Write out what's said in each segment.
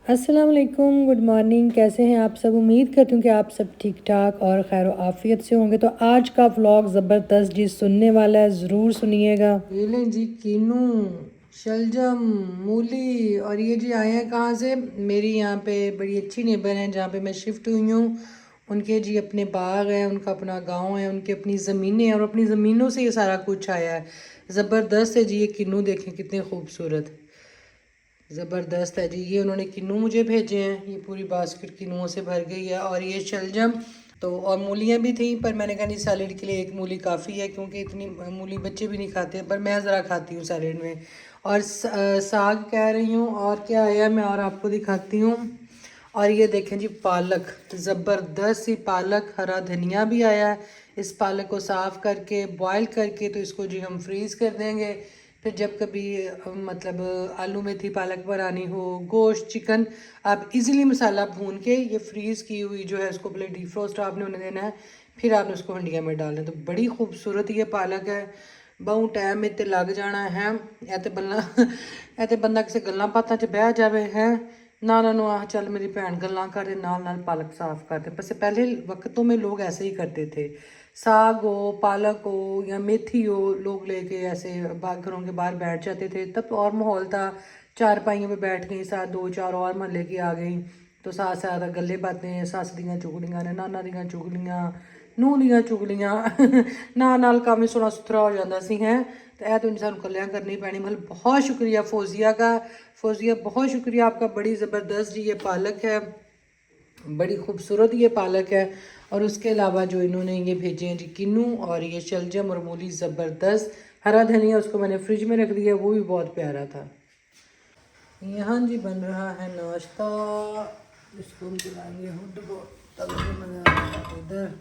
अस्सलाम वालेकुम, good morning. कैसे हैं आप सब? उम्मीद करती हूँ कि आप सब ठीक ठाक और खैर आफियत से होंगे। तो आज का व्लॉग ज़बरदस्त जी सुनने वाला है, ज़रूर सुनिएगा। ये लें जी कीनू, शलजम, मूली। और ये जी आए हैं कहाँ से? मेरी यहाँ पे बड़ी अच्छी नेबर हैं जहाँ पे मैं शिफ्ट हुई हूँ। उनके जी अपने बाग हैं, उनका अपना गांव है, उनकी अपनी ज़मीनें हैं और अपनी ज़मीनों से ये सारा कुछ आया है। ज़बरदस्त है जी। ये किन्नू देखें कितने खूबसूरत, ज़बरदस्त है जी। ये उन्होंने किन्नू मुझे भेजे हैं, ये पूरी बास्केट किन्नुओं से भर गई है। और ये शलजम तो, और मूलियाँ भी थी, पर मैंने कहा नहीं सैलेड के लिए एक मूली काफ़ी है, क्योंकि इतनी मूली बच्चे भी नहीं खाते, पर मैं ज़रा खाती हूँ सैलेड में। और साग कह रही हूँ, और क्या आया मैं और आपको दिखाती हूँ। और ये देखें जी पालक, ज़बरदस्त सी पालक, हरा धनिया भी आया है। इस पालक को साफ़ करके बॉयल करके तो इसको जी हम फ्रीज़ कर देंगे। फिर जब कभी मतलब आलू मेथी पालक बनानी हो, गोश्त चिकन, आप इजीली मसाला भून के ये फ्रीज़ की हुई जो है उसको पहले डीफ्रोस्ट आपने उन्हें देना है, फिर आपने उसको हंडिया में डालना है। तो बड़ी खूबसूरत ये पालक है। बहु टाइम इतने लग जाना है ऐ बल्ला ऐ बंदा किसी गल्लां बातां च बह जावे है ना ना नो आह चल मेरी भैन गल्लां कर दे, नाल पालक साफ़ कर दे। बस पहले वक्तों में लोग ऐसे ही करते थे। साग हो, पालक हो या मेथी हो, लोग लेके ऐसे घरों के बाहर बैठ जाते थे। तब और माहौल था, चारपाइयों पे बैठ गई, साथ दो चार और महल्ले की आ गई, तो साथ साथ गल्ले बातें, सस दियाँ चुगलियाँ ने नाना दियाँ चुगलियाँ, ਨੂੰਹ ਦੀਆਂ ਚੁਗਲੀਆਂ ਨਾਲ ਨਾਲ काम ही सोना सुथरा हो जाता सी है। तो यह तो इंसान कल्याण करनी पैनी। मतलब बहुत शुक्रिया फौजिया का, फौजिया बहुत शुक्रिया आपका, बड़ी ज़बरदस्त जी ये पालक है, बड़ी खूबसूरत ये पालक है। और उसके अलावा जो इन्होंने ये भेजे हैं जी किन्नू और ये शलजम और मूली, ज़बरदस्त। हरा धनिया उसको मैंने फ्रिज में रख दिया, वो भी बहुत प्यारा था। यहाँ जी बन रहा है नाश्ता, इसको हम चलाएंगे हुड को, तब मज़ा आएगा। इधर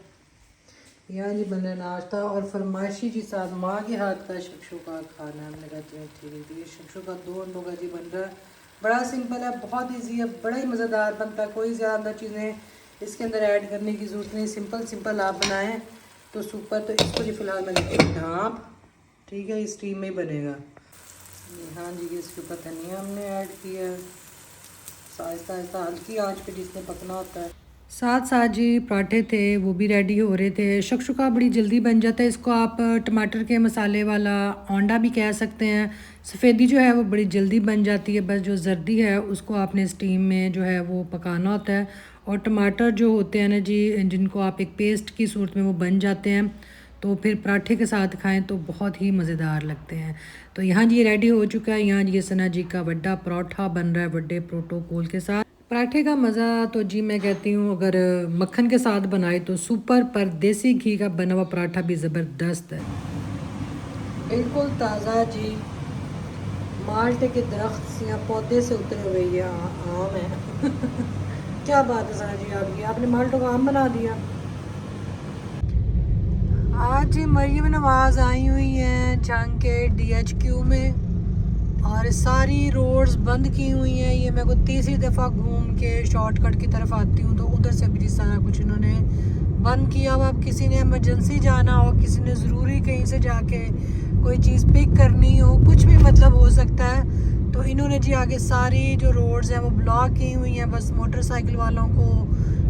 यहाँ जी बन रहा है नाश्ता और फरमाइशी जी साथ माँ के हाथ का शक्शुका खाना। हमने कहा चलो ठीक है। ये शक्शुका 2 अंडों का जी बन रहा है, बड़ा सिंपल है, बहुत इजी है, बड़ा ही मज़ेदार बनता है। कोई ज़्यादा चीज़ें इसके अंदर ऐड करने की ज़रूरत नहीं, सिंपल सिंपल आप बनाएं तो सुपर। तो इसको जी फ़िलहाल मैं देखती हूँ ढाँप, ठीक है, इस स्टीम में ही बनेगा। हाँ जी, इसके ऊपर धनिया हमने ऐड किया है, आहिस्ता आहिस्ता हल्की आँच पे जिसने पकना होता है। साथ साथ जी पराठे थे, वो भी रेडी हो रहे थे। शक्शुका बड़ी जल्दी बन जाता है, इसको आप टमाटर के मसाले वाला औंडा भी कह सकते हैं। सफ़ेदी जो है वो बड़ी जल्दी बन जाती है, बस जो जर्दी है उसको आपने स्टीम में जो है वो पकाना होता है। और टमाटर जो होते हैं ना जी, जिनको आप एक पेस्ट की सूरत में वो बन जाते हैं, तो फिर पराठे के साथ खाएं तो बहुत ही मज़ेदार लगते हैं। तो यहाँ जी रेडी हो चुका है। यहाँ जी सना जी का बड़ा परोठा बन रहा है, बड़े प्रोटोकॉल के साथ। पराठे का मज़ा तो जी मैं कहती हूँ अगर मक्खन के साथ बनाए तो सुपर, पर देसी घी का बना हुआ पराठा भी ज़बरदस्त है। बिल्कुल ताज़ा जी, माल्टे के दरख्त या पौधे से उतरे हुए ये आम है क्या बात है सना जी, आपने माल्टों का आम बना दिया। आज मरियम नवाज़ आई हुई हैं जंग के DHQ में, और सारी रोड्स बंद की हुई हैं। ये मैं को तीसरी दफ़ा घूम के शॉर्टकट की तरफ आती हूँ, तो उधर से भी सारा कुछ इन्होंने बंद किया हुआ। अब किसी ने इमरजेंसी जाना हो, किसी ने ज़रूरी कहीं से जाके कोई चीज़ पिक करनी हो, कुछ भी मतलब हो सकता है, तो इन्होंने जी आगे सारी जो रोड्स हैं वो ब्लॉक की हुई हैं। बस मोटरसाइकिल वालों को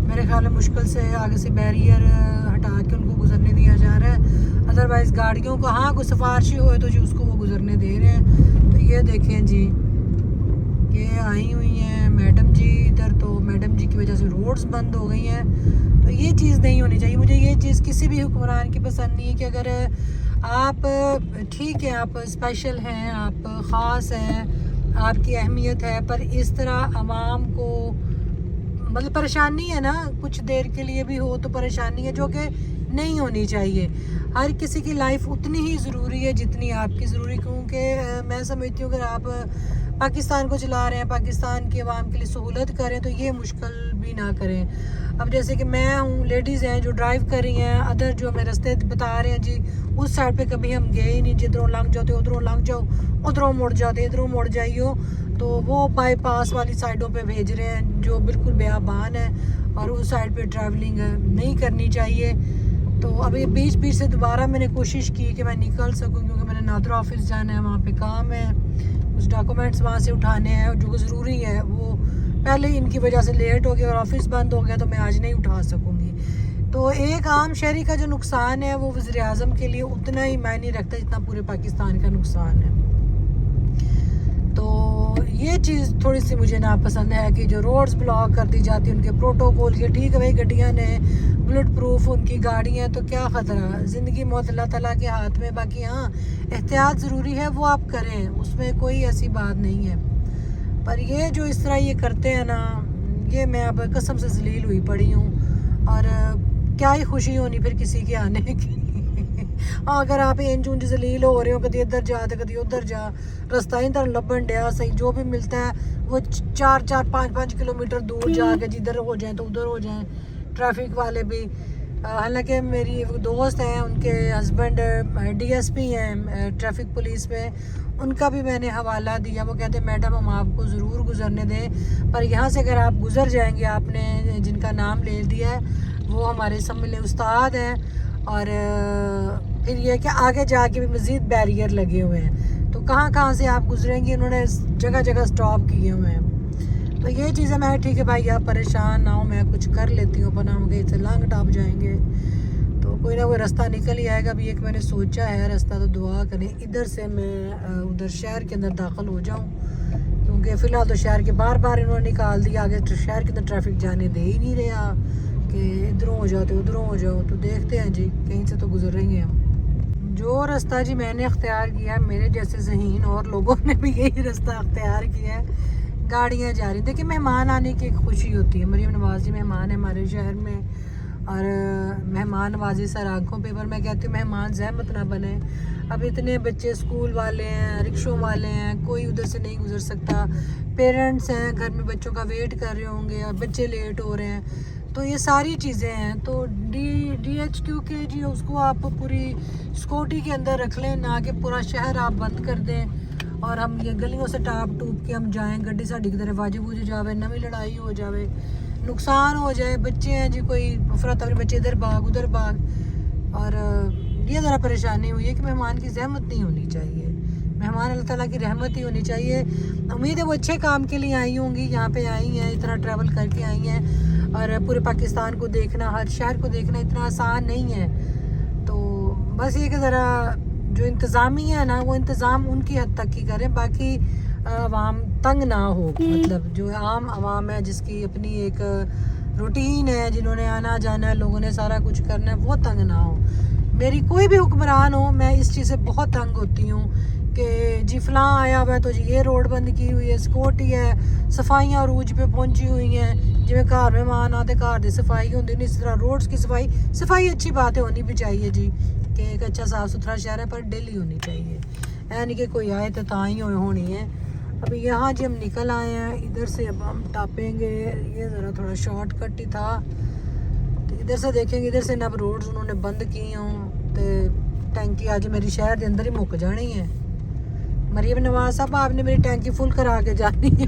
मेरे ख्याल में मुश्किल से आगे से बैरियर हटा के उनको गुजरने दिया जा रहा है। अदरवाइज़ गाड़ियों को, हाँ कोई सिफारशी हो तो जी उसको वो गुजरने दे रहे हैं। तो ये देखें जी, ये आई हुई हैं मैडम जी इधर, तो मैडम जी की वजह से रोड्स बंद हो गई हैं। तो ये चीज़ नहीं होनी चाहिए। मुझे ये चीज़ किसी भी हुक्मरान की पसंद नहीं है कि अगर आप ठीक है, आप स्पेशल हैं, आप ख़ास हैं, आपकी अहमियत है, पर इस तरह आवाम को मतलब परेशानी है ना, कुछ देर के लिए भी हो तो परेशानी है, जो कि नहीं होनी चाहिए। हर किसी की लाइफ उतनी ही ज़रूरी है जितनी आपकी ज़रूरी, क्योंकि मैं समझती हूँ अगर आप पाकिस्तान को चला रहे हैं, पाकिस्तान की आवाम के लिए सहूलत करें, तो ये मुश्किल भी ना करें। अब जैसे कि मैं हूँ, लेडीज़ हैं जो ड्राइव कर रही हैं, अदर जो हमें रास्ते बता रहे हैं जी उस साइड पे कभी हम गए ही नहीं, जिधरों लंघ जाते उधरों लंघ जाओ, उधरों मुड़ जाते इधरों मुड़ जाइयो, तो वो बाईपास वाली साइडों पे भेज रहे हैं जो बिल्कुल बेआबान है, और उस साइड पे ट्रैवलिंग नहीं करनी चाहिए। तो अब ये बीच बीच से दोबारा मैंने कोशिश की कि मैं निकल सकूं, क्योंकि मैंने नादर ऑफिस जाना है, वहाँ पे काम है, कुछ डॉक्यूमेंट्स वहाँ से उठाने हैं जो ज़रूरी है। वो कल इनकी वजह से लेट हो गया और ऑफिस बंद हो गया तो मैं आज नहीं उठा सकूँगी। तो एक आम शहरी का जो नुकसान है वो वज़ीर आज़म के लिए उतना ही मायने रखता है जितना पूरे पाकिस्तान का नुकसान है। तो ये चीज़ थोड़ी सी मुझे नापसंद है कि जो रोड्स ब्लॉक कर दी जाती हैं उनके प्रोटोकॉल के। ठीक है भाई, गड्डियाँ ने बुलेट प्रूफ उनकी गाड़ियाँ, तो क्या ख़तरा, ज़िंदगी मौत अल्लाह ताला के हाथ में। बाकी हाँ, एहतियात ज़रूरी है, वो आप करें, उसमें कोई ऐसी बात नहीं है। पर ये जो इस तरह ये करते हैं ना, ये मैं अब कसम से जलील हुई पड़ी हूँ। और क्या ही खुशी होनी फिर किसी के आने की। अगर आप इंज उंज जलील हो रहे हो, कभी इधर जा तो कभी उधर जा, रास्ता ही तरह लबन डया सही, जो भी मिलता है वो 4-4, 5-5 किलोमीटर दूर जाके जिधर हो जाए तो उधर हो जाए। ट्रैफिक वाले भी, हालांकि मेरी एक दोस्त हैं, उनके हस्बैंड DSP हैं ट्रैफिक पुलिस में, उनका भी मैंने हवाला दिया। वो कहते हैं मैडम हम आपको ज़रूर गुजरने दें, पर यहाँ से अगर आप गुज़र जाएंगे, आपने जिनका नाम ले दिया है वो हमारे सम्मिल उस्ताद हैं, और फिर ये कि आगे जाके भी मज़ीद बैरियर लगे हुए हैं, तो कहाँ से आप गुजरेंगे, उन्होंने जगह जगह स्टॉप किए हुए हैं। तो ये चीज़ें मैं ठीक है भाई, आप परेशान ना हो, मैं कुछ कर लेती हूँ अपना, हम इसे लॉन्ग टॉप जाएंगे तो कोई ना कोई रास्ता निकल ही आएगा। अभी एक मैंने सोचा है रास्ता, तो दुआ करें इधर से मैं उधर शहर के अंदर दाखिल हो जाऊँ, क्योंकि फ़िलहाल तो शहर के बार इन्होंने निकाल दिया, आगे तो शहर के अंदर ट्रैफिक जाने दे ही नहीं रहा कि इधरों हो जाओ तो उधरों हो जाओ। तो देखते हैं जी, कहीं से तो गुजरेंगे हम। जो रास्ता जी मैंने अख्तियार किया, मेरे जैसे ज़हीन और लोगों ने भी यही रास्ता अख्तियार किया है। गाड़ियाँ जा रही, देखिए मेहमान आने की एक खुशी होती है। मरीम नवाज़ जी मेहमान है हमारे शहर में, और मेहमान नवाजी सर आँखों पे, पर मैं कहती हूँ मेहमान ज़हमत ना बने। अब इतने बच्चे स्कूल वाले हैं, रिक्शों वाले हैं, कोई उधर से नहीं गुजर सकता, पेरेंट्स हैं घर में बच्चों का वेट कर रहे होंगे और बच्चे लेट हो रहे हैं, तो ये सारी चीज़ें हैं। तो DHQ के जी उसको आप पूरी सिक्योरिटी के अंदर रख लें, ना कि पूरा शहर आप बंद कर दें और हम ये गलियों से टाप टूप के हम जाएं, गड्डी साड़ी की तरफ वाजी बूझ जावे, नवी लड़ाई हो जावे, नुकसान हो जाए। बच्चे हैं जी, कोई अफरा तफरी, बच्चे इधर भाग उधर भाग, और ये ज़रा परेशानी हुई है कि मेहमान की ज़हमत नहीं होनी चाहिए, मेहमान अल्लाह ताला की रहमत ही होनी चाहिए। उम्मीद है वो अच्छे काम के लिए आई होंगी, यहाँ पे आई हैं, इतना ट्रैवल करके आई हैं, और पूरे पाकिस्तान को देखना, हर शहर को देखना इतना आसान नहीं है। तो बस ये कि ज़रा जो इंतज़ामी है ना, वो इंतज़ाम उनकी हद तक ही करें, बाकी आवाम तंग ना हो। मतलब जो आम आवाम है जिसकी अपनी एक रूटीन है, जिन्होंने आना जाना है, लोगों ने सारा कुछ करना है, वो तंग ना हो। मेरी कोई भी हुक्मरान हो, मैं इस चीज़ से बहुत तंग होती हूँ कि जी फ़लाँ आया हुआ है तो जी ये रोड बंद की हुई है, सिक्योरिटी है, सफाइयाँ अरूज पे पहुँची हुई हैं, जिमें घर मेहमान आते घर की सफाई होती नहीं, इस तरह रोड्स की सफाई अच्छी बात है, होनी भी चाहिए जी, कि एक अच्छा साफ़ सुथरा शहर है, पर डेली होनी चाहिए, है नहीं कि कोई आए तो ताई होनी है। अभी यहाँ जी हम निकल आए हैं, इधर से अब हम टापेंगे, ये ज़रा थोड़ा शॉर्टकट ही था, तो इधर से देखेंगे, इधर से नब रोड्स उन्होंने बंद की हों, तो टैंकी आज मेरी शहर के अंदर ही मुक जानी है। मरीम नवाज साहब आपने मेरी टैंकी फुल करा के जानी है।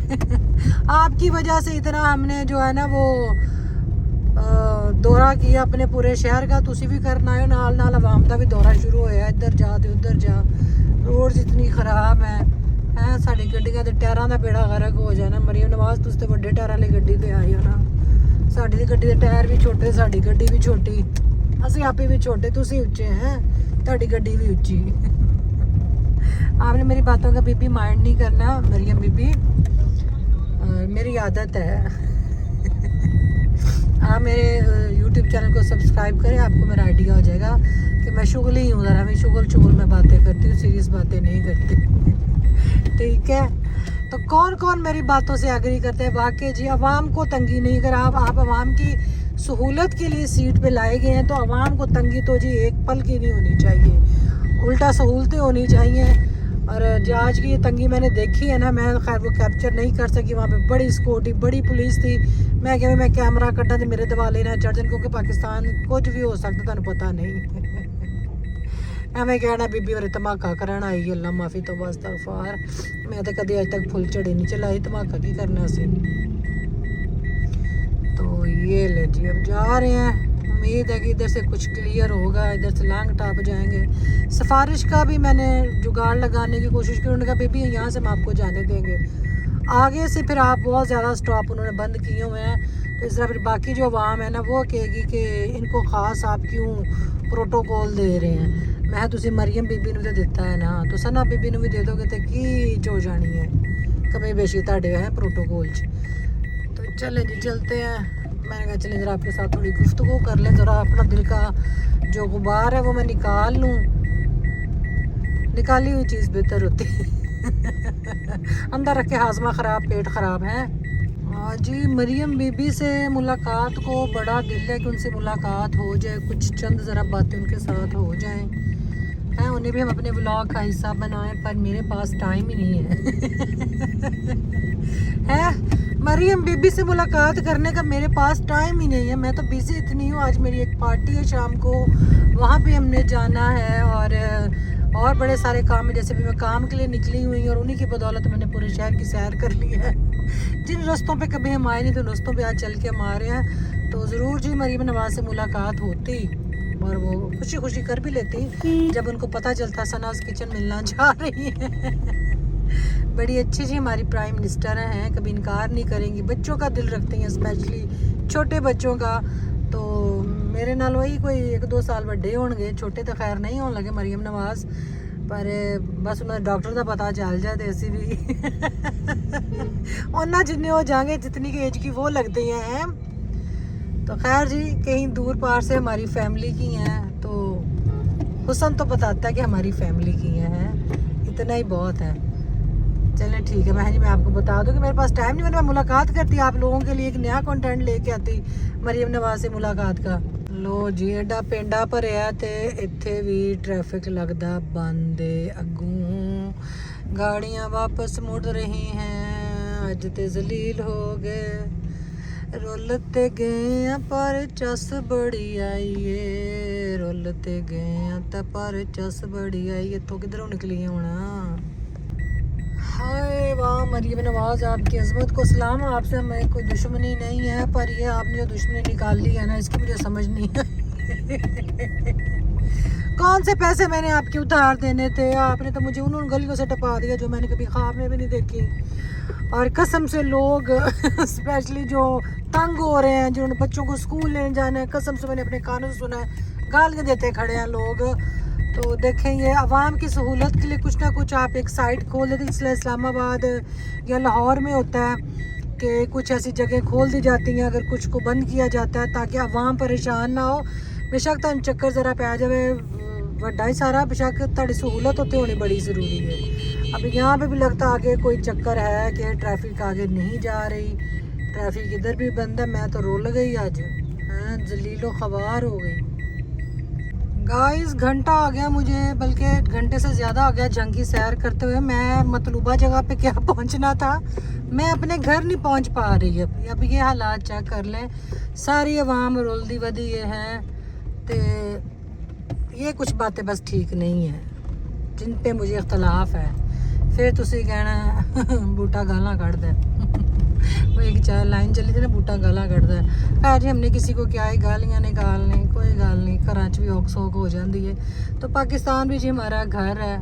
आपकी वजह से इतना हमने जो है ना वो दौरा किया अपने पूरे शहर का, तुसी भी करना है, नाल नाल आवाम का भी दौरा शुरू होया, इधर जा तो उधर जा, रोड इतनी खराब है साड़ी गड्डियां के टायरों का बेड़ा गर्क हो जाना। मरीम नवाज तुस तो बड़े टायर वाली गड्डी ते आई हो ना, साड़ी गड्डी के टायर भी छोटे, साड़ी गड्डी भी छोटी, असी आपे भी छोटे, तुसी उच्चे हैं, ताड़ी गड्डी भी उच्ची। आपने मेरी बातों का बीबी माइंड नहीं करना, मरियम बीबी, मेरी आदत है। आप मेरे YouTube चैनल को सब्सक्राइब करें, आपको मेरा आइडिया हो जाएगा कि मैं शुगल ही हूँ, ज़रा मैं शुगल में बातें करती हूँ, सीरियस बातें नहीं करती। ठीक है, तो कौन कौन मेरी बातों से एग्री करते हैं? वाकई जी आवाम को तंगी नहीं, अगर आप आवाम की सहूलत के लिए सीट पे लाए गए हैं तो आवाम को तंगी तो जी एक पल की नहीं होनी चाहिए, उल्टा सहूलतें होनी चाहिए। और जो आज की ये तंगी मैंने देखी है ना, मैं खैर वो कैप्चर नहीं कर सकी, वहाँ पे बड़ी सिक्योरिटी, बड़ी पुलिस थी, मैं क्या मैं कैमरा कट्टा तो मेरे दिवाले ना चढ़ जाए, क्योंकि पाकिस्तान कुछ भी हो सकता, तुम पता नहीं। एवं कहना बीबी और धमाका करना आई, अल्लाह माफ़ी तो बस तगफार, मैं तो कभी अज तक फुल चढ़ी नहीं चलाई, धमाका की करना सी। तो ये ले जी अब जा रहे हैं, उम्मीद है कि इधर से कुछ क्लियर होगा, इधर से लॉन्ग टॉप जाएंगे। सिफारिश का भी मैंने जुगाड़ लगाने की कोशिश की, उन्होंने कहा बेबी यहाँ से हम आपको जाने देंगे, आगे से फिर आप बहुत ज़्यादा स्टॉप उन्होंने बंद किए हुए हैं, तो इस तरह फिर बाकी जो आवाम है ना वो कहेगी कि इनको ख़ास आप क्यों प्रोटोकॉल दे रहे हैं। मैं तुसी मरियम बीबी ने तो दिता है ना, तो सना बीबी ने भी दे दोगे तो की जो जानी है कमी बेशी ताड़े है प्रोटोकॉल च। तो चले जी चलते हैं। मैंने कहा चले ज़रा आपके साथ थोड़ी गुफ्तगू कर लें, ज़रा अपना दिल का जो गुबार है वो मैं निकाल लूँ। निकाली हुई चीज़ बेहतर होती है अंदर रखे हाजमा ख़राब पेट ख़राब है। जी मरियम बीबी से मुलाकात को बड़ा दिल है कि उनसे मुलाकात हो जाए, कुछ चंद ज़रा बातें उनके साथ हो जाएं हैं, उन्हें भी हम अपने व्लॉग का हिस्सा बनाएं, पर मेरे पास टाइम ही नहीं है मरियम बीबी से मुलाकात करने का मेरे पास टाइम ही नहीं है। मैं तो बिज़ी इतनी हूँ। आज मेरी एक पार्टी है शाम को, वहाँ पे हमने जाना है और बड़े सारे काम है। जैसे भी मैं काम के लिए निकली हुई और उन्हीं की बदौलत मैंने पूरे शहर की सैर कर ली है। जिन रास्तों पे कभी हम आए नहीं तो रास्तों पे आज चल के हम आ रहे हैं। तो ज़रूर जी मरियम नवाज़ से मुलाकात होती और वो खुशी खुशी कर भी लेती जब उनको पता चलता सनाज़ किचन मिलना जा रही है। बड़ी अच्छी जी हमारी प्राइम मिनिस्टर हैं, कभी इनकार नहीं करेंगी, बच्चों का दिल रखती हैं, स्पेशली छोटे बच्चों का। तो मेरे नाल वही कोई 1-2 साल बड़े होंगे, छोटे तो खैर नहीं होने लगे मरियम नवाज़, पर बस उन्हें डॉक्टर का पता चल जाए तो ऐसी भी और ना जिन्हें हो जाएंगे जितनी की एज की वो लगती हैं। तो खैर जी कहीं दूर पार से हमारी फैमिली की हैं, तो हुसन तो बताता है कि हमारी फैमिली की हैं, इतना ही बहुत है। चलें ठीक है। मैं आपको बता दूं कि मेरे पास टाइम नहीं, मैं मुलाकात करती आप लोगों के लिए एक नया कंटेंट लेके आती मरियम नवाज़ से मुलाकात का। लो जी एडा पिंडा भरिया ते इत्थे भी ट्रैफिक लगदा बंद, अगों गाड़ियाँ वापस मुड़ रही हैं, अज ते जलील हो गए, रुलते गए पर चस बड़ी आई है, रुलते गए पर चस बड़ी आई। इत्थों किधरों निकली होना। हाय वाह मरियम नवाज़ आपकी अज़मत को सलाम। आपसे हमें कोई दुश्मनी नहीं है, पर ये आपने जो दुश्मनी निकाल ली है ना इसकी मुझे समझ नहीं है। कौन से पैसे मैंने आपके उधार देने थे, आपने तो मुझे उन गलियों से टपा दिया जो मैंने कभी ख्वाब में भी नहीं देखी। और कसम से लोग स्पेशली जो तंग हो रहे हैं, जिन्होंने बच्चों को स्कूल लेने जाना है, कसम से मैंने अपने कानों से सुना है गालियाँ देते खड़े हैं लोग। तो देखें ये आवाम की सहूलत के लिए कुछ ना कुछ आप एक साइट खोल देते, इसलिए इस्लामाबाद या लाहौर में होता है कि कुछ ऐसी जगह खोल दी जाती हैं, अगर कुछ को बंद किया जाता है ताकि आवाम परेशान ना हो। बेशक तुम चक्कर ज़रा पै जाए वड्डा ही सारा, बेशक तुहाड़ी सहूलत होती होनी बड़ी ज़रूरी है। अब यहाँ पे भी लगता आगे कोई चक्कर है कि ट्रैफिक आगे नहीं जा रही, ट्रैफिक इधर भी बंद है। मैं तो रोल गई आज, हैं जलीलो ख़वार हो गई। गाइस घंटा आ गया मुझे, बल्कि घंटे से ज़्यादा आ गया जंग की सैर करते हुए। मैं मतलूबा जगह पे क्या पहुंचना था, मैं अपने घर नहीं पहुंच पा रही है। अब ये हालात चेक कर लें, सारी आवाम रुलदी वधी है, तो ये कुछ बातें बस ठीक नहीं है जिन पे मुझे इख्तलाफ है। फिर तुसी कहना बूटा गालां कढ़ दे वो एक चार लाइन चली थी ना, बूटा गालां कढ़ दे। खैर जी हमने किसी को क्या ही गालियाँ निकालने, कोई गल नहीं, घर च भी औख सौख हो जाती है। तो पाकिस्तान भी जी हमारा घर है,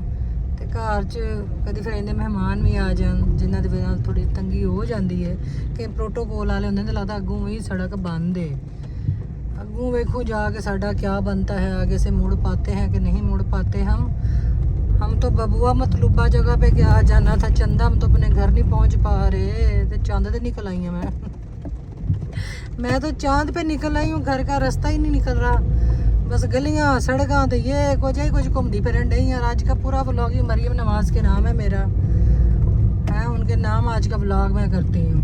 तो घर च कभी फिर इन्ने मेहमान भी आ जान जिन्हों की वजह थोड़ी तंगी हो जाती है कि प्रोटोकॉल वाले होंगे, तो लगता अगों ही सड़क बंद है, अगों वेखो जाके साडा क्या बनता है, आगे से मुड़ पाते हैं कि नहीं मुड़ पाते हम तो बबुआ मतलूबा जगह पे क्या जाना था चंदा, हम तो अपने घर नहीं पहुंच पा रहे। तो चांद पे निकल आई हूँ मैं तो चांद पे निकल आई हूँ, घर का रास्ता ही नहीं निकल रहा, बस गलियाँ सड़कों तो ये कुछ घूमती फिरन रही। और आज का पूरा व्लॉग ही मरियम नवाज़ के नाम है मेरा, है उनके नाम आज का व्लॉग मैं करती हूँ।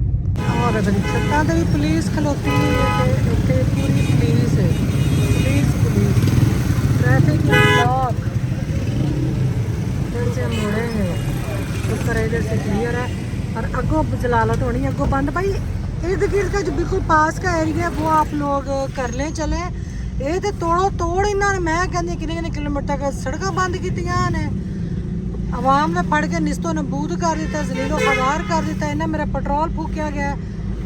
और छत्ता तो भी पुलिस खलोती है, पूरी पुलिस है, पुलिस ट्रैफिक ब्लॉक से मुड़ेंगे उस तरह इधर से क्लियर है। और अगों जलालत होनी, अगों बंद। भाई इर्द गिर्द का जो बिल्कुल पास का एरिया है वो आप लोग कर लें चलें। ये तो तोड़ इन्होंने, मैं कहती किन्ने किलोमीटर तक सड़क बंद की ने, आवाम ने फड़ के निस्तो नबूद कर दिता, जलीलो ख़वार कर दिता। इन्हें मेरा पेट्रोल फूकिया गया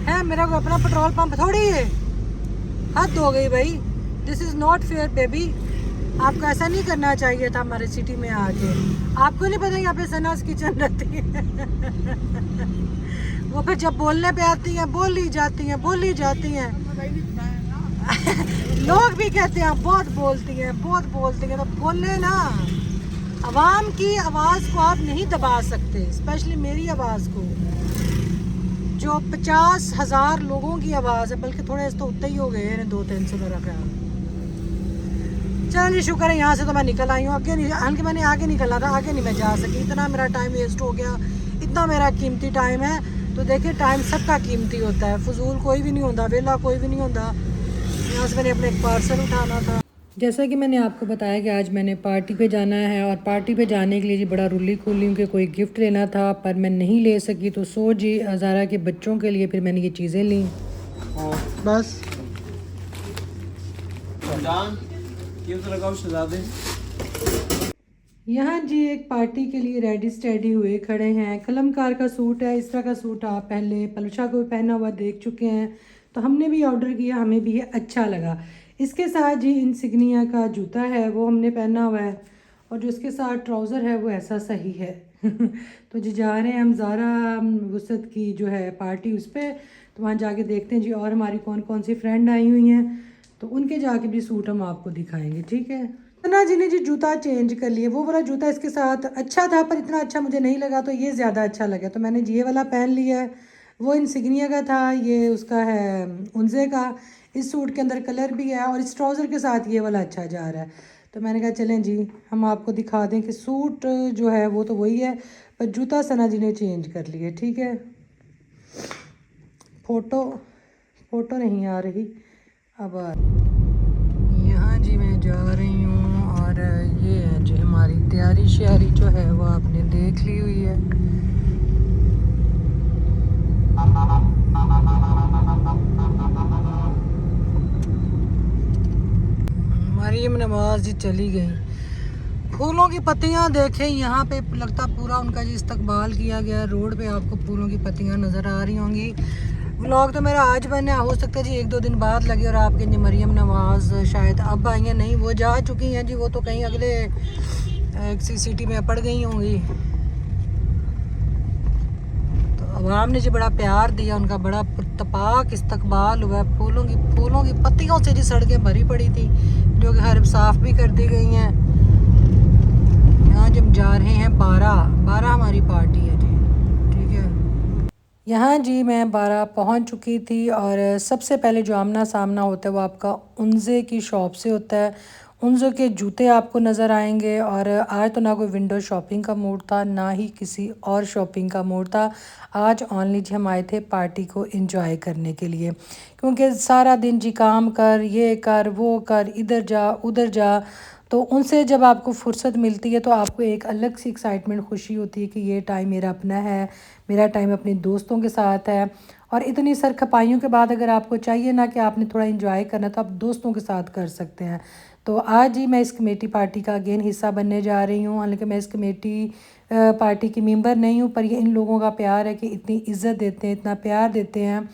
है, मेरा कोई अपना पेट्रोल पंप थोड़ी है, हद हो गई भाई। This is not fair baby, आपको ऐसा नहीं करना चाहिए था हमारे सिटी में आके। आपको नहीं पता यहाँ पे सनाज़ किचन रहती है वो फिर जब बोलने पे आती हैं बोली जाती हैं लोग भी कहते हैं बहुत बोलती हैं तो बोले ना। आवाम की आवाज़ को आप नहीं दबा सकते, स्पेशली मेरी आवाज़ को जो 50,000 लोगों की आवाज़ है, बल्कि थोड़े तो उतने ही हो गए हैं 2-3 से मेरा ख्याल। चलिए शुक्र है यहाँ से तो मैं निकल आई हूँ। आगे नहीं, हालांकि मैंने आगे निकलना था, आगे नहीं मैं जा सकी, इतना मेरा टाइम वेस्ट हो गया, इतना मेरा कीमती टाइम है। तो देखिए टाइम सबका कीमती होता है, फजूल कोई भी नहीं होता, वेला कोई भी नहीं होता। यहाँ से मैंने अपने एक पार्सल उठाना था। जैसा कि मैंने आपको बताया कि आज मैंने पार्टी पे जाना है और पार्टी पे जाने के लिए जी बड़ा रुली खुली हूँ कि कोई गिफ्ट लेना था पर मैं नहीं ले सकी। तो जी ज़ारा के बच्चों के लिए फिर मैंने ये चीज़ें ली बस। यहाँ जी एक पार्टी के लिए रेडी स्टेडी हुए खड़े हैं। कलमकार का सूट है, इस तरह का सूट आप पहले पलूषा को पहना हुआ देख चुके हैं, तो हमने भी ऑर्डर किया, हमें भी ये अच्छा लगा। इसके साथ जी इंसिग्निया का जूता है वो हमने पहना हुआ है, और जो इसके साथ ट्राउज़र है वो ऐसा सही है तो जी जा रहे हैं हम ज़ारा वुसत की जो है पार्टी उस पर, तो वहाँ जाके देखते हैं जी और हमारी कौन कौन सी फ्रेंड आई हुई हैं, तो उनके जाके भी सूट हम आपको दिखाएंगे, ठीक है। सना जी ने जी जूता चेंज कर लिए, वो वाला जूता इसके साथ अच्छा था पर इतना अच्छा मुझे नहीं लगा, तो ये ज़्यादा अच्छा लगा, तो मैंने ये वाला पहन लिया है। वो इंसिग्निया का था, ये उसका है उनसे का। इस सूट के अंदर कलर भी है और इस ट्राउज़र के साथ ये वाला अच्छा जा रहा है, तो मैंने कहा चलें जी हम आपको दिखा दें कि सूट जो है वो तो वही है, पर जूता सना जी ने चेंज कर लिए, ठीक है। फ़ोटो नहीं आ रही अब यहाँ जी मैं जा रही हूँ, और ये है जी हमारी तैयारी श्यारी जो है वो आपने देख ली हुई है। मरीम नवाज जी चली गई। फूलों की पत्तियाँ देखें यहाँ पे, लगता पूरा उनका जी इस्तकबाल किया गया। रोड पे आपको फूलों की पत्तियाँ नज़र आ रही होंगी। व्लॉग तो मेरा आज बने, हो सकता है जी 1-2 दिन बाद लगे, और आपके जी मरीम नवाज शायद अब आई हैं, नहीं वो जा चुकी हैं जी, वो तो कहीं अगले किसी सिटी में पड़ गई होंगी। तो अवाम ने जी बड़ा प्यार दिया, उनका बड़ा पुरतपाक इस्तकबाल हुआ। फूलों की पत्तियों से जी सड़कें भरी पड़ी थी, जो कि हर साफ़ भी कर दी गई हैं। यहाँ जब जा रहे हैं 12 हमारी पार्टी है जी, ठीक है। यहाँ जी मैं 12 पहुँच चुकी थी, और सबसे पहले जो आमना सामना होता है वो आपका उनजे की शॉप से होता है। उनजे के जूते आपको नज़र आएंगे, और आज तो ना कोई विंडो शॉपिंग का मूड था, ना ही किसी और शॉपिंग का मूड था। आज ऑनली जी हम आए थे पार्टी को एंजॉय करने के लिए, क्योंकि सारा दिन जी काम कर, ये कर, वो कर, इधर जा उधर जा, तो उनसे जब आपको फुर्सत मिलती है तो आपको एक अलग सी एक्साइटमेंट, खुशी होती है कि ये टाइम मेरा अपना है, मेरा टाइम अपने दोस्तों के साथ है। और इतनी सरखपाइयों के बाद अगर आपको चाहिए ना कि आपने थोड़ा एंजॉय करना, तो आप दोस्तों के साथ कर सकते हैं। तो आज ही मैं इस कमेटी पार्टी का अगेन हिस्सा बनने जा रही हूँ। हालांकि मैं इस कमेटी पार्टी की मेंबर नहीं हूँ, पर ये इन लोगों का प्यार है कि इतनी इज़्ज़त देते हैं, इतना प्यार देते हैं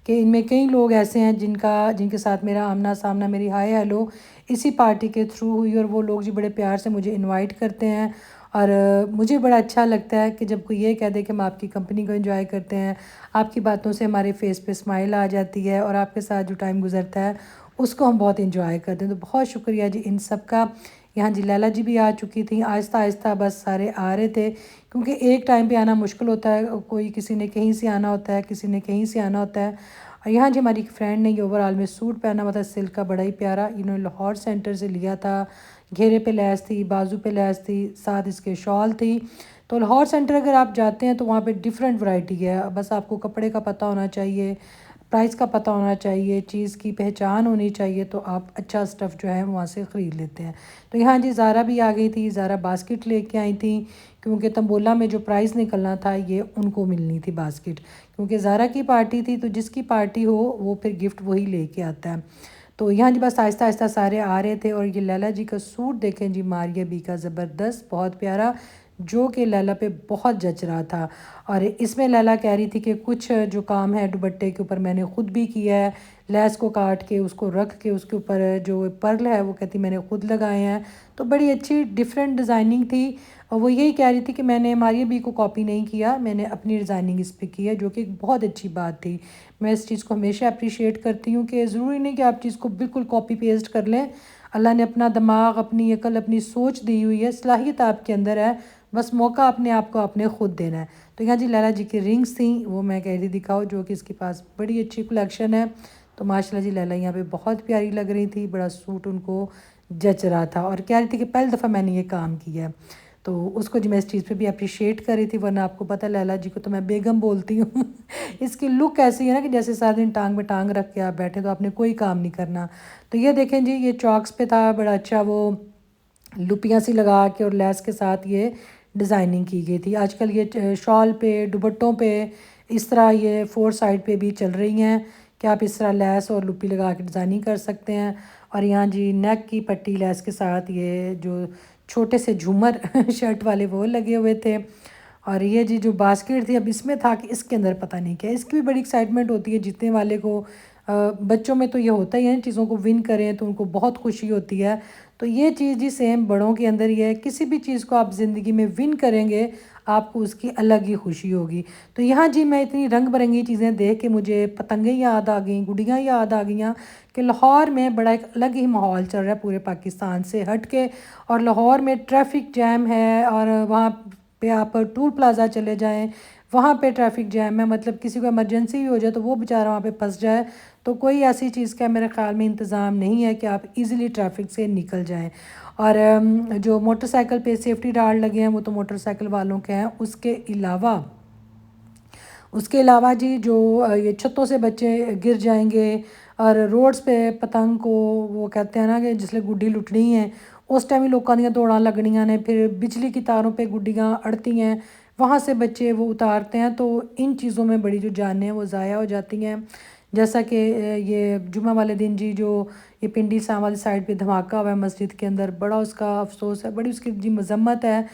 कि इनमें कई लोग ऐसे हैं जिनके साथ मेरा आमना सामना, मेरी हाय हेलो इसी पार्टी के थ्रू हुई, और वो लोग जी बड़े प्यार से मुझे इनवाइट करते हैं। और मुझे बड़ा अच्छा लगता है कि जब कोई ये कह दे कि हम आपकी कंपनी को एंजॉय करते हैं, आपकी बातों से हमारे फेस पे स्माइल आ जाती है, और आपके साथ जो टाइम गुजरता है उसको हम बहुत एंजॉय करते हैं। तो बहुत शुक्रिया जी इन सब का। यहाँ जी लैला जी भी आ चुकी थी, आहिस्ता आहिस्ता बस सारे आ रहे थे, क्योंकि एक टाइम पे आना मुश्किल होता है, कोई किसी ने कहीं से आना होता है, किसी ने कहीं से आना होता है। और यहाँ जी हमारी फ्रेंड ने ये ओवरऑल में सूट पहना हुआ था सिल्क का, बड़ा ही प्यारा, इन्होंने लाहौर सेंटर से लिया था। घेरे पे लैस थी, बाजू पे लैस थी, साथ इसके शॉल थी। तो लाहौर सेंटर अगर आप जाते हैं तो वहाँ पे डिफरेंट वैरायटी है, बस आपको कपड़े का पता होना चाहिए, प्राइस का पता होना चाहिए, चीज़ की पहचान होनी चाहिए, तो आप अच्छा स्टफ़ जो है वहाँ से ख़रीद लेते हैं। तो यहाँ जी ज़ारा भी आ गई थी, ज़ारा बास्केट लेके आई थी, क्योंकि तंबोला में जो प्राइस निकलना था ये उनको मिलनी थी बास्केट, क्योंकि ज़ारा की पार्टी थी, तो जिसकी पार्टी हो वो फिर गिफ्ट वही लेके आता है। तो यहाँ जी बस आहिस्ता आहिस्ता सारे आ रहे थे। और ये लैला जी का सूट देखें जी, मारिया बी का ज़बरदस्त, बहुत प्यारा, जो कि लैला पे बहुत जच रहा था। और इसमें लैला कह रही थी कि कुछ जो काम है दुपट्टे के ऊपर मैंने ख़ुद भी किया है, लेस को काट के उसको रख के उसके ऊपर जो पर्ल है वो कहती मैंने ख़ुद लगाए हैं। तो बड़ी अच्छी डिफरेंट डिज़ाइनिंग थी। और वो यही कह रही थी कि मैंने मारिया बी को कॉपी नहीं किया, मैंने अपनी डिज़ाइनिंग इस पर की है, जो कि बहुत अच्छी बात थी। मैं इस चीज़ को हमेशा अप्रिशिएट करती हूँ कि ज़रूरी नहीं कि आप चीज़ को बिल्कुल कॉपी पेस्ट कर लें। अल्लाह ने अपना दिमाग, अपनी अकल, अपनी सोच दी हुई है, सलाहियत आपके अंदर है, बस मौका अपने आप को आपने ख़ुद देना है। तो यहाँ जी लैला जी की रिंग्स थी, वो मैं कह रही दिखाओ, जो कि इसके पास बड़ी अच्छी कलेक्शन है। तो माशाल्लाह जी लैला यहाँ पे बहुत प्यारी लग रही थी, बड़ा सूट उनको जच रहा था और कह रही थी कि पहली दफ़ा मैंने ये काम किया है। तो उसको जी मैं इस चीज़ पे भी अप्रिशिएट कर रही थी, वरना आपको पता है लैला जी को तो मैं बेगम बोलती हूँ। इसकी लुक ऐसी है ना कि जैसे सारा दिन टांग में टांग रख के आप बैठे तो आपने कोई काम नहीं करना। तो ये देखें जी, ये चॉक्स पे था, बड़ा अच्छा वो लुपियाँ सी लगा के और लेस के साथ ये डिज़ाइनिंग की गई थी। आजकल ये शॉल पे, दुपट्टों पे इस तरह ये फोर साइड पे भी चल रही हैं कि आप इस तरह लेस और लुपी लगा के डिज़ाइनिंग कर सकते हैं। और यहाँ जी नेक की पट्टी लेस के साथ ये जो छोटे से झूमर शर्ट वाले वो लगे हुए थे। और ये जी जो बास्केट थी, अब इसमें था कि इसके अंदर पता नहीं क्या, इसकी भी बड़ी एक्साइटमेंट होती है जीतने वाले को। बच्चों में तो ये होता ही है, चीज़ों को विन करें तो उनको बहुत खुशी होती है। तो ये चीज़ जी सेम बड़ों के अंदर ही है, किसी भी चीज़ को आप ज़िंदगी में विन करेंगे आपको उसकी अलग ही खुशी होगी। तो यहाँ जी मैं इतनी रंग बिरंगी चीज़ें देख के मुझे पतंगें याद आ गई, गुड़ियाँ याद आ गईं कि लाहौर में बड़ा एक अलग ही माहौल चल रहा है पूरे पाकिस्तान से हट के। और लाहौर में ट्रैफिक जैम है और वहाँ पे आप टूल प्लाज़ा चले जाएं, वहाँ पे ट्रैफिक जैम है, मतलब किसी को इमरजेंसी भी हो जाए तो वो बेचारा वहाँ पे फंस जाए। तो कोई ऐसी चीज़ का मेरे ख़्याल में इंतज़ाम नहीं है कि आप इजीली ट्रैफिक से निकल जाएं। और जो मोटरसाइकिल पे सेफ्टी राड लगे हैं वो तो मोटरसाइकिल वालों के हैं। उसके अलावा जी जो ये छतों से बच्चे गिर जाएंगे और रोड्स पे पतंग को वो कहते हैं ना कि जिसले गुड्डी लुटनी है उस टाइम ही लोगों दी दौड़ा लगनियाँ ने, फिर बिजली की तारों पे गुड्डियाँ अड़ती हैं, वहाँ से बच्चे वो उतारते हैं। तो इन चीज़ों में बड़ी जो जानें हैं वो ज़ाया हो जाती हैं। जैसा कि ये जुमा वाले दिन जी जो ये पिंडी साम वाली साइड पे धमाका हुआ है मस्जिद के अंदर, बड़ा उसका अफसोस है, बड़ी उसकी जी मजम्मत है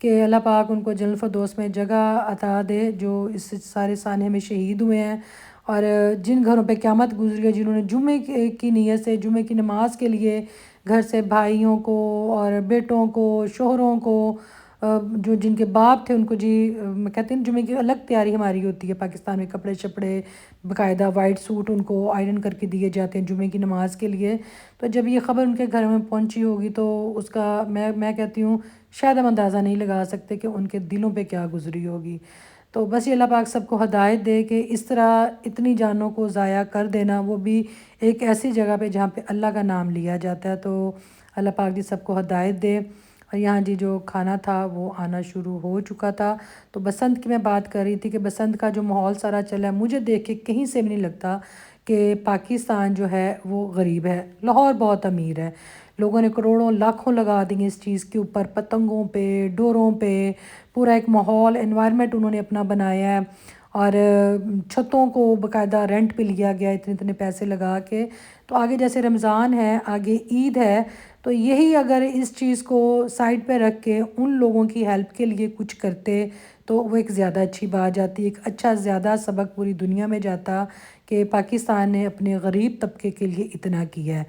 कि अल्लाह पाक उनको जन्नत फ़िरदौस में जगह अता दे जो इस सारे सानहे में शहीद हुए हैं। और जिन घरों पे क़यामत गुजरी है, जिन्होंने जुमे की नीयत से जुमे की नमाज के लिए घर से भाइयों को और बेटों को, शोहरों को, जो जिनके बाप थे उनको जी मैं कहती हूँ जुमे की अलग तैयारी हमारी होती है पाकिस्तान में, कपड़े शपड़े बाकायदा वाइट सूट उनको आयरन करके दिए जाते हैं जुमे की नमाज के लिए। तो जब ये ख़बर उनके घर में पहुंची होगी तो उसका मैं कहती हूँ शायद हम अंदाज़ा नहीं लगा सकते कि उनके दिलों पे क्या गुजरी होगी। तो बस ये अल्लाह पाक सबको हदायत दे कि इस तरह इतनी जानों को ज़ाया कर देना, वो भी एक ऐसी जगह पे जहाँ पे अल्लाह का नाम लिया जाता है। तो अल्लाह पाक जी सबको हदायत दे। और यहाँ जी जो खाना था वो आना शुरू हो चुका था। तो बसंत की मैं बात कर रही थी कि बसंत का जो माहौल सारा चला है, मुझे देख के कहीं से भी नहीं लगता कि पाकिस्तान जो है वो गरीब है। लाहौर बहुत अमीर है, लोगों ने करोड़ों लाखों लगा दिए इस चीज़ के ऊपर, पतंगों पे, डोरों पे, पूरा एक माहौल एनवायरनमेंट उन्होंने अपना बनाया है। और छतों को बाकायदा रेंट पे लिया गया इतने इतने पैसे लगा के। तो आगे जैसे रमज़ान है, आगे ईद है, तो यही अगर इस चीज़ को साइड पे रख के उन लोगों की हेल्प के लिए कुछ करते तो वो एक ज़्यादा अच्छी बात जाती, एक अच्छा ज़्यादा सबक पूरी दुनिया में जाता कि पाकिस्तान ने अपने गरीब तबके के लिए इतना किया है।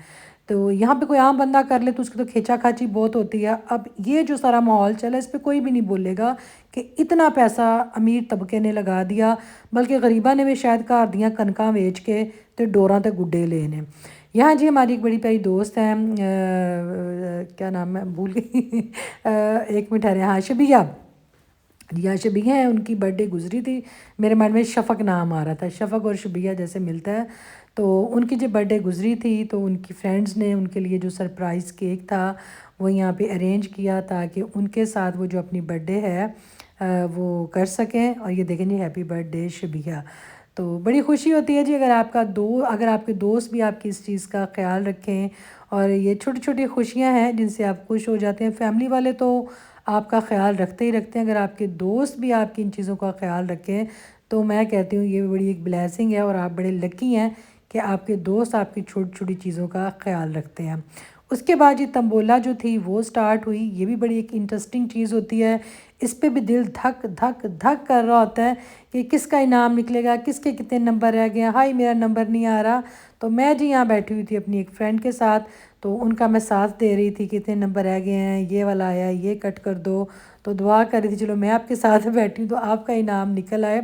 तो यहाँ पे कोई आम बंदा कर ले तो उसकी तो खींचा-खाची बहुत होती है। अब ये जो सारा माहौल चला, इस पे कोई भी नहीं बोलेगा कि इतना पैसा अमीर तबके ने लगा दिया, बल्कि गरीबा ने भी शायद घर दियाँ कनकां बेच के ते डोरां ते गुड्डे ले ने। यहाँ जी हमारी एक बड़ी प्यारी दोस्त हैं, क्या नाम है भूल गई। एक मिनट ठहरे, हाँ शबिया, रिया शबिया है, उनकी बर्थडे गुजरी थी, मेरे माइंड में शफ़क नाम आ रहा था, शफ़क और शबिया जैसे मिलता है। तो उनकी जब बर्थडे गुजरी थी तो उनकी फ्रेंड्स ने उनके लिए जो सरप्राइज़ केक था वो यहाँ पे अरेंज किया ताकि उनके साथ वो जो अपनी बर्थडे है वो कर सकें। और ये देखें जी हैप्पी बर्थडे शबिया। तो बड़ी खुशी होती है जी अगर आपके दोस्त भी आपकी इस चीज़ का ख्याल रखें। और ये छोटी छोटी खुशियाँ हैं जिनसे आप खुश हो जाते हैं। फैमिली वाले तो आपका ख्याल रखते ही रखते हैं, अगर आपके दोस्त भी आपकी इन चीज़ों का ख्याल रखें तो मैं कहती हूँ ये बड़ी एक ब्लेसिंग है और आप बड़े लकी हैं कि आपके दोस्त आपकी छोटी छोटी चीज़ों का ख्याल रखते हैं। उसके बाद जी तंबोला जो थी वो स्टार्ट हुई। ये भी बड़ी एक इंटरेस्टिंग चीज़ होती है। इस पे भी दिल धक धक धक कर रहा होता है कि किसका इनाम निकलेगा, किसके कितने नंबर रह गए हैं, हाय मेरा नंबर नहीं आ रहा। तो मैं जी यहाँ बैठी हुई थी अपनी एक फ्रेंड के साथ, तो उनका मैं साथ दे रही थी, कितने नंबर रह गए हैं, ये वाला आया, ये कट कर दो। तो दुआ कर रही थी चलो मैं आपके साथ बैठी हूँ तो आपका इनाम निकल आए।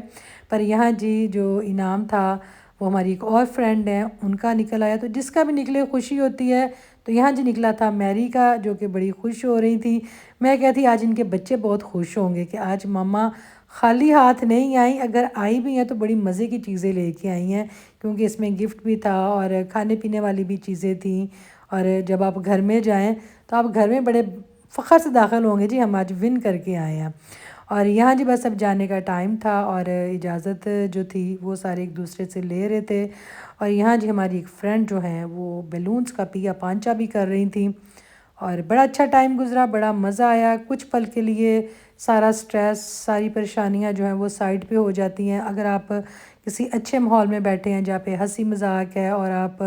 पर यहाँ जी जो इनाम था वो हमारी एक और फ्रेंड है उनका निकल आया, तो जिसका भी निकले खुशी होती है। तो यहाँ जी निकला था मैरी का, जो कि बड़ी खुश हो रही थी। मैं कहती आज इनके बच्चे बहुत खुश होंगे कि आज मम्मा खाली हाथ नहीं आई, अगर आई भी हैं तो बड़ी मज़े की चीज़ें लेके आई हैं, क्योंकि इसमें गिफ्ट भी था और खाने पीने वाली भी चीज़ें थी। और जब आप घर में जाएं तो आप घर में बड़े फ़ख्र से दाखिल होंगे जी हम आज विन करके आए हैं। और यहाँ जी बस अब जाने का टाइम था और इजाज़त जो थी वो सारे एक दूसरे से ले रहे थे। और यहाँ जी हमारी एक फ्रेंड जो है वो बैलून्स का पिया पांचा भी कर रही थी। और बड़ा अच्छा टाइम गुज़रा, बड़ा मज़ा आया। कुछ पल के लिए सारा स्ट्रेस, सारी परेशानियाँ जो हैं वो साइड पे हो जाती हैं अगर आप किसी अच्छे माहौल में बैठे हैं जहाँ पे हंसी मजाक है और आप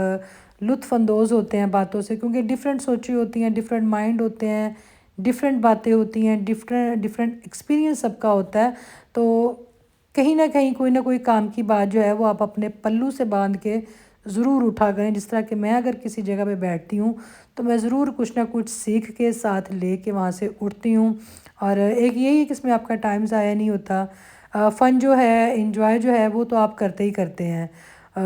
लुत्फ़अंदोज़ होते हैं बातों से, क्योंकि डिफरेंट सोचें होती हैं, डिफरेंट माइंड होते हैं, डिफरेंट बातें होती हैं, डिफरेंट डिफरेंट एक्सपीरियंस सबका होता है। तो कहीं ना कोई काम की बात जो है वो आप अपने पल्लू से बांध के ज़रूर उठा करें। जिस तरह कि मैं अगर किसी जगह पे बैठती हूँ तो मैं ज़रूर कुछ ना कुछ सीख के साथ ले के वहाँ से उठती हूँ। और एक यही है कि इसमें आपका टाइम ज़ाया नहीं होता। फ़न जो है, इंजॉय जो है वो तो आप करते ही करते हैं।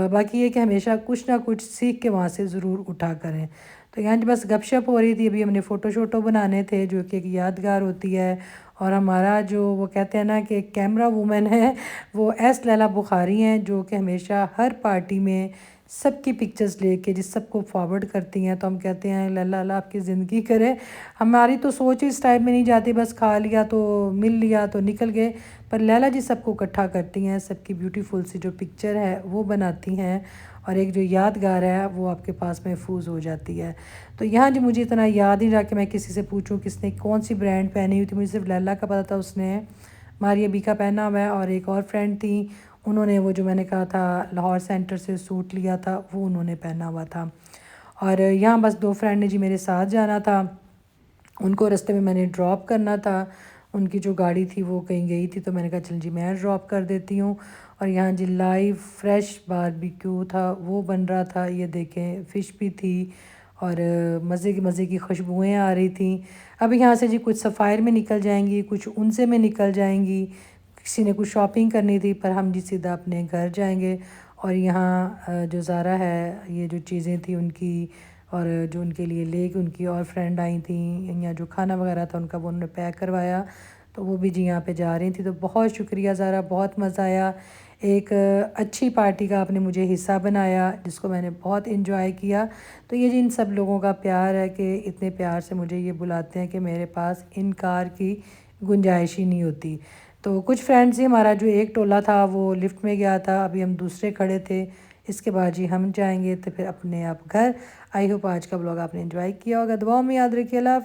बाकी ये कि हमेशा कुछ ना कुछ सीख के वहाँ से ज़रूर उठा करें। तो यहाँ बस गपशप हो रही थी, अभी हमने फ़ोटो शोटो बनाने थे जो कि एक यादगार होती है। और हमारा जो वो कहते हैं ना कि कैमरा वूमेन है वो एस लैला बुखारी हैं, जो कि हमेशा हर पार्टी में सबकी पिक्चर्स लेके जिस सबको फॉरवर्ड करती हैं। तो हम कहते हैं लल्ला अल्लाह आपकी ज़िंदगी करे। हमारी तो सोच इस टाइप में नहीं जाती, बस खा लिया तो मिल लिया तो निकल गए। पर लैला जी सबको इकट्ठा करती हैं, सबकी ब्यूटीफुल सी जो पिक्चर है वो बनाती हैं और एक जो यादगार है वो आपके पास महफूज हो जाती है। तो यहाँ जी मुझे इतना याद नहीं रहा कि मैं किसी से पूछूं किसने कौन सी ब्रांड पहनी हुई थी। मुझे सिर्फ लैला का पता था, उसने मारिया बी का पहना हुआ है, और एक और फ्रेंड थी उन्होंने वो जो मैंने कहा था लाहौर सेंटर से सूट लिया था वो उन्होंने पहना हुआ था। और यहाँ बस दो फ्रेंड ने जी मेरे साथ जाना था, उनको रास्ते में मैंने ड्रॉप करना था। उनकी जो गाड़ी थी वो कहीं गई थी तो मैंने कहा चल जी मैं ड्रॉप कर देती हूँ। और यहाँ जी लाइव फ्रेश बारबेक्यू था वो बन रहा था, ये देखें फ़िश भी थी और मज़े की खुशबुएँ आ रही थी। अब यहाँ से जी कुछ सफ़ायर में निकल जाएंगी, कुछ उनसे में निकल जाएंगी, किसी ने कुछ शॉपिंग करनी थी, पर हम जी सीधा अपने घर जाएंगे। और यहाँ जो ज़ारा है ये जो चीज़ें थी उनकी और जो उनके लिए लेके उनकी और फ्रेंड आई थी, यहाँ जो खाना वगैरह था उनका वो उन्होंने पैक करवाया, तो वो भी जी यहाँ पे जा रही थी। तो बहुत शुक्रिया ज़ारा, बहुत मज़ा आया। एक अच्छी पार्टी का आपने मुझे हिस्सा बनाया जिसको मैंने बहुत इन्जॉय किया। तो ये जी इन सब लोगों का प्यार है कि इतने प्यार से मुझे ये बुलाते हैं कि मेरे पास इनकार की गुंजाइश ही नहीं होती। तो कुछ फ्रेंड्स ही, हमारा जो एक टोला था वो लिफ्ट में गया था, अभी हम दूसरे खड़े थे। इसके बाद जी हम जाएंगे तो फिर अपने आप घर। आई होप आज का ब्लॉग आपने एंजॉय किया होगा, दुआओं में याद रखिए। अल्लाह।